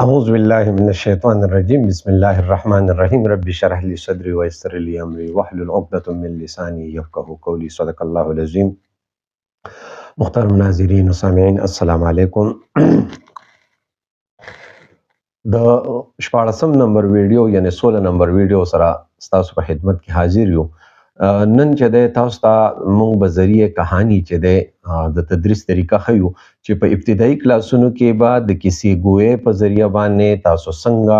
أعوذ بالله من الشيطان الرجيم بسم الله الرحمن الرحيم رب اشرح لي صدري ويسر لي أمري واحلل عقدة من لساني يفقهوا قولي صدق الله العظيم. محترم ناظرین و سامعین السلام علیکم. د 14 نمبر ویډیو یعنی 16 نمبر ویډیو سره تاسو په خدمت کې حاضر یو. نن چې د تاسو ته موږ به ذریعہ کہانی چې د تدریس طریقه خو چې په ابتدایي کلاسونو کې به د کیسې ګوې په ذریعہ باندې تاسو څنګه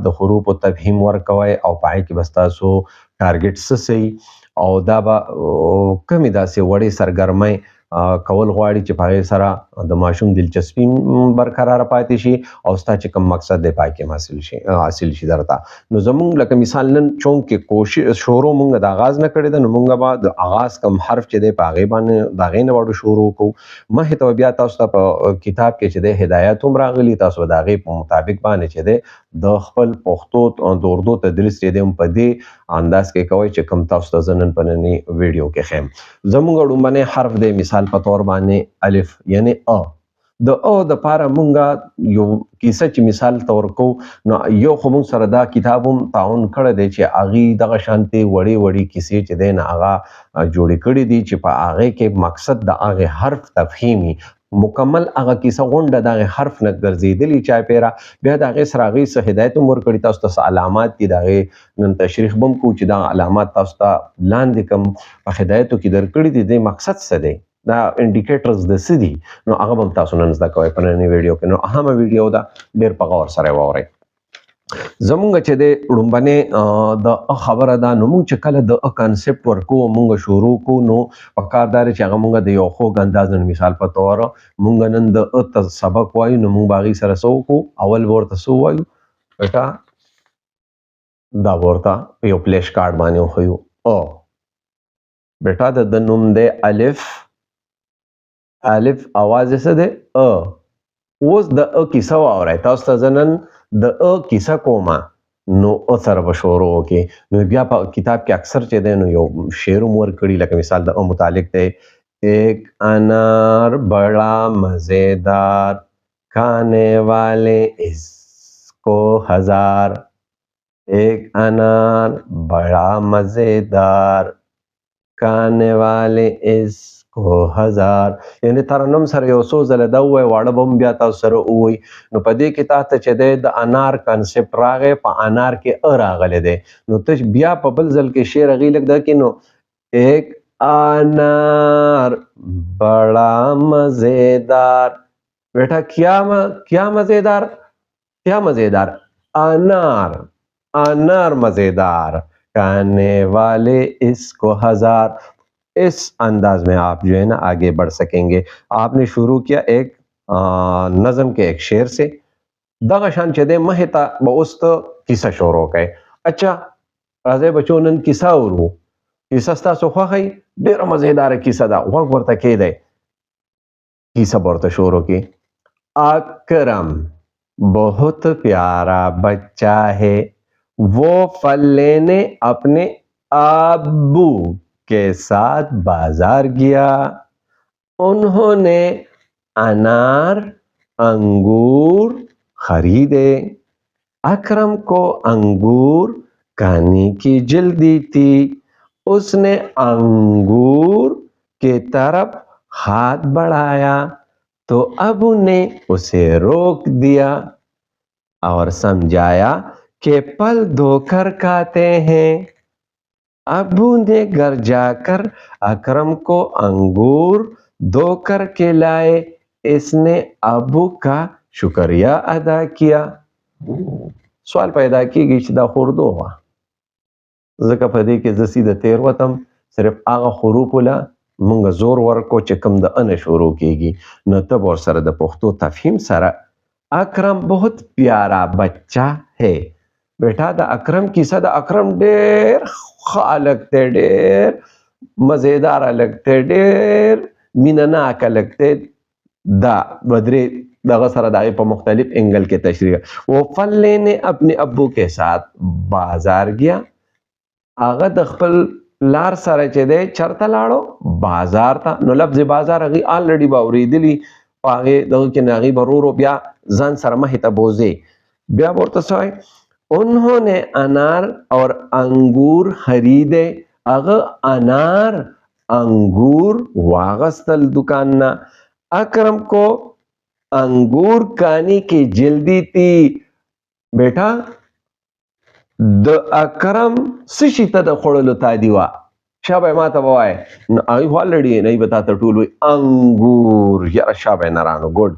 د حروف او تفهیم ورکوي او پای کې بس تاسو ټارګټ سي او دا به کمی داسې وړي سرګرمۍ کول غواړي چې پای سره د ماشوم دلچسپي برقرار پاتې شي او ستا چې کوم مقصد دی پای کې حاصل شي درته. نو زمونږ لکه مثال نن چون کې کوشش شروع مونږ د آغاز نه کړی د نو مونږ به د آغاز کم حرف چې دی په هغې باندې د هغې نه وړو شروع کوو. مخکې ته بیا تاسو ته په کتاب کې چې دی هدایت هم راغلي، تاسو د هغې په مطابق باندې چې دی د خپل پښتو د اردو تدریس چې دی هم په دې انداز کې کوئ چې کوم تاسو ته زه نن په ننني ویډیو کې ښیم. زمونږ لومړنی حرف دی مثال په طور باندې الف یعنی ا. د ا د پاره مونږه یو کیسه چې مثال تور کو نو یو خو مونږ سره دا کتاب هم تعاون کړی دی چې اغي دغه شانتي وړي وړي کیسې چې دی نه هغه جوړې کړي دي چې په هغه کې مقصد د هغه حرف تفهیمي مکمل هغه کیسه غونډه د حرف نه ګرځېدلی چا پیرا بیا د هغې سره هغې څه هدایت هم ورکړي تاسو ته علامات دي د هغې نن تشریح به هم کوو چې دا علامات تاسو ته لاندې کوم په هدایتو کې درکړي دي د مقصد څه دی دا انډیکیټرز د څه دي نو هغه به هم تاسو نن زده کوئ په ننني ویډیو کې. نو اهمه ویډیو ده، ډېر په غور سره یې واورئ. زمونږ چې د لومړنۍ د خبره ده نو مونږ چې کله د کانسپټ ورکو مونږ شروع کو نو پکار دا چې هغه مونږ د یو خوږ انداز نن مثال په تور مونږ نن د سبق وایو نو مونږ باغی سره سو کو اول ورته سو وایو بیٹا دا ورته یو پلیش کارت باندې خو او بیٹا د نوم دی الف الف आवाज څه ده ا. اوس د ا کیسه واورئ تاسو ته زنن د ا کیسه کومه نو او سره به شروع وکړي. نو بیا په کتاب کې اکثر چې دی نو یو شعر هم ورکړي لکه مثال د ا متعلق دی ایک انار بڑا مزیدار کھانے والے اس کو ہزار. ایک انار بڑا مزیدار کھانے والے اس کو هزار. یعنی ترنم سره یو څو ځله دا ووایي واړه به هم بیا تاسو سره ووایي. نو په دې کې تاسو ته چې دی د انار کنسپټ راغی په انار کې ا راغلی دی نو ته بیا په بل ځل کې شعر هغې لږ دا کې نو ایک انار بڑا مزیدار بیٹا کیا مزیدار کیا مزیدار انار انار مزیدار کھانے والے اس کو ہزار. اس انداز میں آپ جو ہے نا آگے بڑھ سکیں گے. آپ نے شروع کیا ایک نظم کے ایک شعر سے دغه شان چې دی مخې ته به اوس ته کیسه شروع کړئ. اچھا راځئ بچو نن کیسه ورو. کیسه ستاسو خوښئ ډېره مزیداره کیسه ده غوږ ورته کیدی کیسه به ورته شروع کړي. اکرم بہت پیارا بچہ ہے وہ پھل لینے اپنے ابو کے ساتھ بازار گیا. انہوں نے انار انگور خریدے. اکرم کو انگور کھانے کی جلدی تھی. اس نے انگور کی طرف ہاتھ بڑھایا تو ابو نے اسے روک دیا اور سمجھایا کہ پھل دھو کر کھاتے ہیں. ابو نے گھر جا کر اکرم کو انگور دھو کر کے لائے. اس نے ابو کا شکریہ ادا کیا. سوال پیدا کیږي چې دا خو اردو وه ځکه په دې کې زه سیده تېروتم صرف هغه حروفو له مونږ زور ورکو چې کوم د ا نه شروع کیږي نو ته به ورسره د پښتو تفهیم سره اکرم بہت پیارا بچہ ہے. بیٹا د اکرم کیسه د اکرم ډېر ښه هلک دی ډېر مزیدار هلک دی ډېر مینه ناک هلک دی. دا به درې دغه سره د هغې په مختلف انګل کې تشریح وہ پھل لینے اپنے ابو کے ساتھ بازار گیا. هغه د خپل لار سره چې دی چرته لاړو بازار ته. نو لفظ بازار هغې آلریډي به اورېدلي پاغه دغه کې ناغي برورو بیا ځان سره مخې ته بوزي بیا ورته سوای انہوں نے انار اور انگور خریدے اغه انار انگور واغستل دکان نا اکرم کو انگور کانی کی جلدی تھی بیٹا د اکرم سشي ته د خړلو تادی وا شابه ما ته وای I already नहीं बताता टूल अंगूर यार शाबे नारानो गुड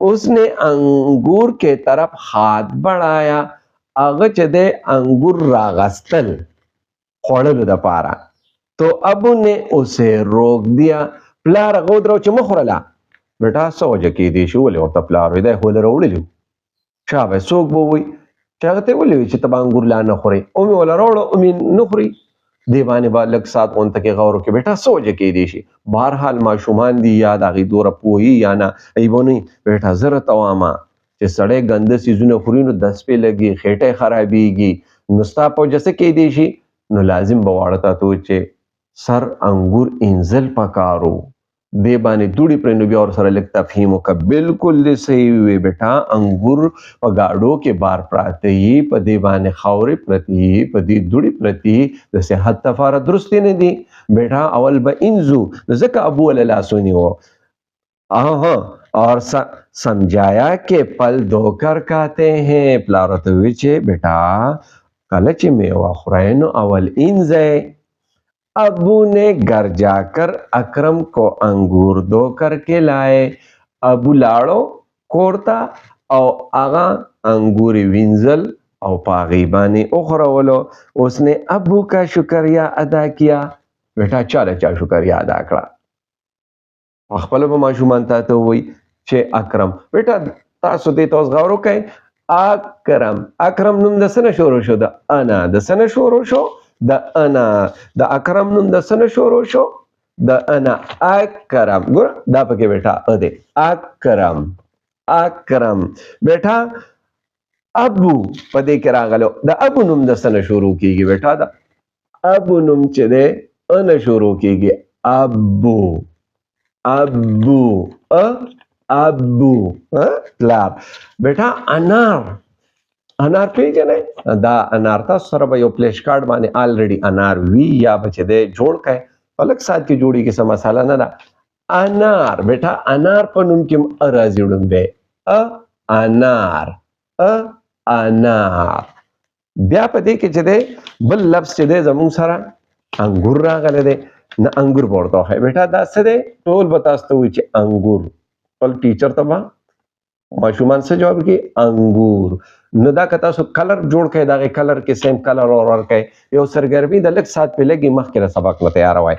उसने अंगूर के तरफ हाथ बढ़ाया अग चदे अंगूर रागस्तल खड़ल द पारा तो अबू ने उसे रोक दिया प्लार غودرو چې مخړلا बेटा سوجه کې دی شو له ورته پلار وې ده هول وروړلو شابه سوق بو وي چاغته ولې چې تبا انګور لا نه خوري او می ولا وروړو او می نه خوري دیوانه با لک سات اون تک غورو کې बेटा سوجه کې دی شي بهرحال ما شومان دی یاد اغي دور پوي یا نه ایبونی बेटा زره تواما چې سړې غند سيزونه خورینو 10 په لګي خېټه خرابيږي نستا په جسه کې دی شي نو لازم بواړتا تو چې سر انګور انزل پکارو دی باندې دوړي پرنو بیا ور سره لک تفهیم وک بالکل صحیح وي बेटा انګور په گاډو کې بار پراته یي په دی باندې خاورې پرتی په دی دوړي پرتی د صحت لپاره درست نه دي बेटा اول به انزو ځکه ابو ول لاسونی و اور سمجھایا کہ پل دھو کر کھاتے ہیں پلارت وچے बेटा کله چې میوه خورای نو اول انځه ابو نے گھر جا کر اکرم کو انگور دو کر کے لائے ابو لاړو کورتا او آغا انگوری وینزل او پاغی بانی اخرولو اس نے ابو کا شکریہ ادا کیا بیٹا چاله چا شکریہ ادا کړه خپل به ماشومان ته وای چې اکرم بیٹا تاسو دې تاسو غوړو کوي اکرم نوم د سنه شروع شو د انا د سنه شروع شو د انا د اکرم نوم د سنه شروع شو د انا اکرم ګور دا پکې بیٹا ا دې اکرم بیٹا ابو پدې کې راغلو د ابو نوم د سنه شروع کیږي بیٹا دا ابو نوم چې ده ان شروع کیږي ابو پلار بیٹا انار پیژنې دا انار تاسو سره به یو پلیش کارت باندې الریډي انار وی یا بچ دې جوړ کړئ الګ سات کې جوړي کې سم مساله نه ده انار بیٹا انار په نوم کې راځي وډم انار بیا په دې کې چې ده بل لفظ چې ده زمون سره انګور راغله ده نه انګور ورته ہے بیٹا دا څه ده ټول بتاستو چې انګور ټول ټیچر ته ماشومان سے جواب کی انګور نو دا کتا سو کلر جوړ کړي دا کلر کې سیم کلر اور کړي یو سرګرمی د لک سات په لګي مخکره سبق نه تیار وای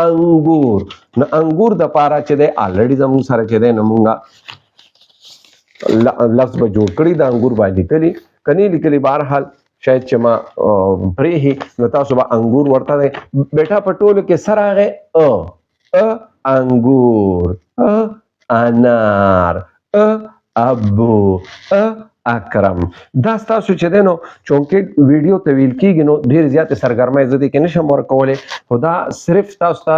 انګور نو انګور د پارا چې ده الریډي زمو سره چې ده نمونګه لفظ به جوړ کړي د انګور باندې کلی کني لیکلي بهرحال شاید چې ما پرې نو تاسو به انګور ورته ده بیٹا پټولو کې سره انګور انار ابو اکرم دا تاسو چې دینو چونکه ویډیو طویل کیږي نو ډیر زیات سرګرمۍ زدي کې نشم ورکولې خدا صرف تاسو ته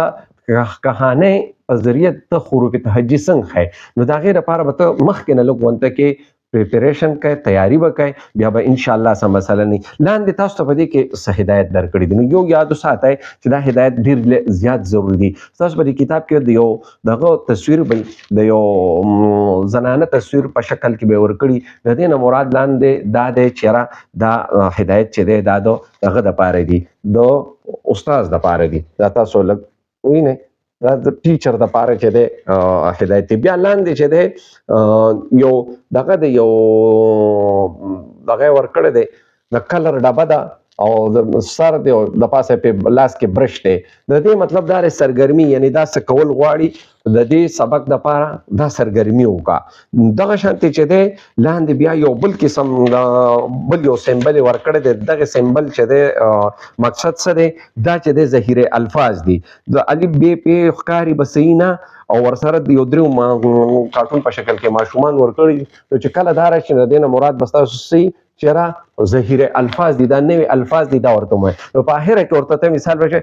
کہانه په ذریعہ ته حروف تهجی څنګه ہے نو دا غیر لپاره به مخکې نه لګ ونته کې پریپریشن کوي تیاری وکړي بیا به ان شاء الله سم مسله نه لاندې تاسو ته پدې کې څه هدایت درکړي دي نو یو یاد وساتئ چې دا هدایت ډیر زیات ضروری دي تاسو په کتاب کې د یو دغه تصویر به د یو زنانه تصویر په شکل کې به ورکړي د دې نه مراد لاندې دا د چیرې دا هدایت چې دی دا دغه د پاره دي د استاد د پاره دي دا تاسو لګ وینئ دا د ټیچر د پاره چې ده هدایت بیا لاندې چې ده یو دغه د یو دغه ورکړه ده د کلر ډبه ده او د سر دی د پاسه په لاس کې برش دی د دې مطلب دا سرګرمی یعنی دا څه کول غواړي د دې سبق د پاره دا سرګرمی وکا دغه شانتي چې دی لاندې بیا یو بل قسم بل یو سیمبل ورکړه دی دغه سیمبل چې دی مقصد څه دی دا چې دی ظاهري الفاظ دي د الف ب په ښکاری بسینا او ورسره د یو درو کارټون په شکل کې ماشومان ورکړي چې کله دا راشي د دې مراد بس تاسو سي چیرې ظاهر الفاظ دي دا نوې الفاظ دي دا ورته مې نو په اخر کې ورته مثال راشه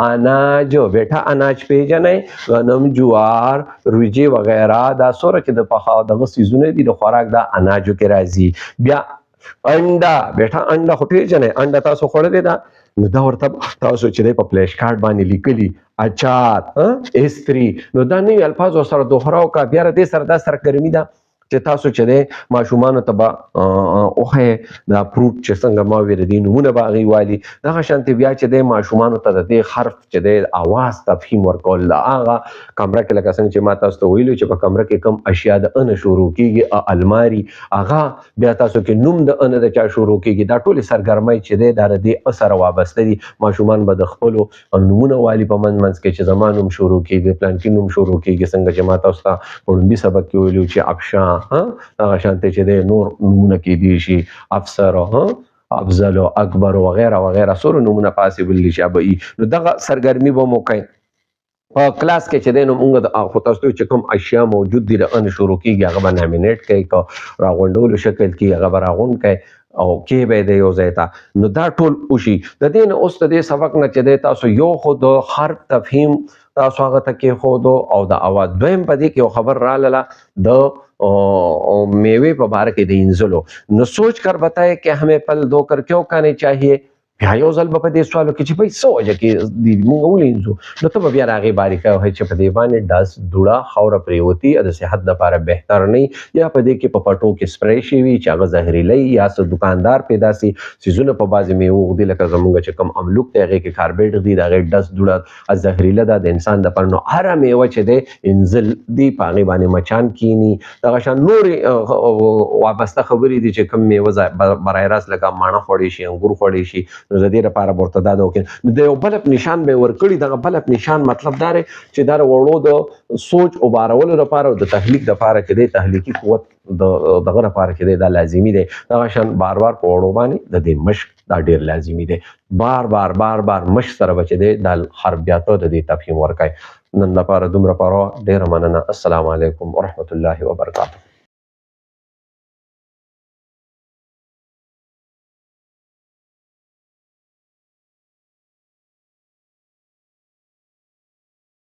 اناج بیٹا اناج پیژنې غنم جوار دال روجي وغیرہ دا سوره چې د پخا دغه سيزونه دي د خوراک د اناجو کې راځي. بیا انډا بیٹا انډا خو پیژنې انډا تاسو خوړلې ده نو دا ورته تاسو چې په فلیش کارت باندې لیکلي اچار استری نو دا نه الفاظ سره دوهراو کا بیا دې سره دا سرګرمي ده چې تاسو چې د ماشومان ته به اوخه دا فروټ چې څنګه ما ویل دي نمونه باغی والی دا شانتي بیا چې د ماشومان ته د حرف چې د اواز تفهیم ورکول لا هغه کمره کې لکه څنګه چې ما تاسو ته ویلو چې په کمره کې کم اشیاء د ان شروع کیږي الماری هغه بیا تاسو کې نوم د ان د چا شروع کیږي دا ټول سرګرمۍ چې د اثر وابسته دي ماشومان به د خپل نمونه والی په منځ کې چې زمانوم شروع کیږي پلان کې نوم شروع کیږي څنګه چې ما تاسو ته وړاندې سبق کې ویلو چې افشا هغه شانته چې د نور نمونه کې دي شي افسر افضل او اکبر وغیرہ وغیرہ سور نمونه پاسبل شي ابي نو دغه سرګرمي به مو کوي په کلاس کې چې د نومونګه د خو تاسو چې کوم اشیاء موجود دي ان شروع کیږي هغه باندې نامینیټ کوي کو راغونډول شکل کې هغه راغون کوي او کې به د یو ځایتا نو دا ټول وشي د دین اوس د سبق نه چې د تاسو یو خود هر تفهیم تاسو هغه ته کې خود او د اواز دویم په دې کې خبر را لاله د میوه په باره کې د انزلو نو سوچ کر بتائے کہ ہمیں پل دو کر کیوں کھانے چاہیے بیا یو ځل په دې سوالو کې چې په سوجه کې د مونږ ولینځو نو ته بیا راغی باریکه وای چې په دې باندې داس دوړه خوره پریوتی د صحت لپاره بهتر نه یا په دې کې په پټو کې سپری شي وي چې هغه زهريلي یا څه دکاندار پیدا سي سيزونه په بازي میوه غدي لکه زمونږ چې کم املوک ته هغه کې کاربوهایډریټ دي دا داس دوړه زهريله ده د انسان د پرنو هر میوه چې د انزل دی پاغي باندې مچان کینی دا شان نور وابسته خبرې دي چې کم میوه برای راست لکه مانه خوړی شي انګور خوړی شي نو زه دې لپاره ورته دا وکړم نو د یو بل نشان به ورکړي دغه بل نشان مطلب دا چې دا وړو د سوچ او بارولو لپاره او د تحلیق لپاره کې د تحلیقي قوت دغه لپاره کې دا لازمي دی دا شان بار بار په وړو باندې د دې مشق دا ډیر لازمي دی بار مشق سره بچ دی د حربیاتو د دې تفهیم ورکای نن لپاره دومره پاره ډیر مننه السلام علیکم ورحمت الله وبرکاته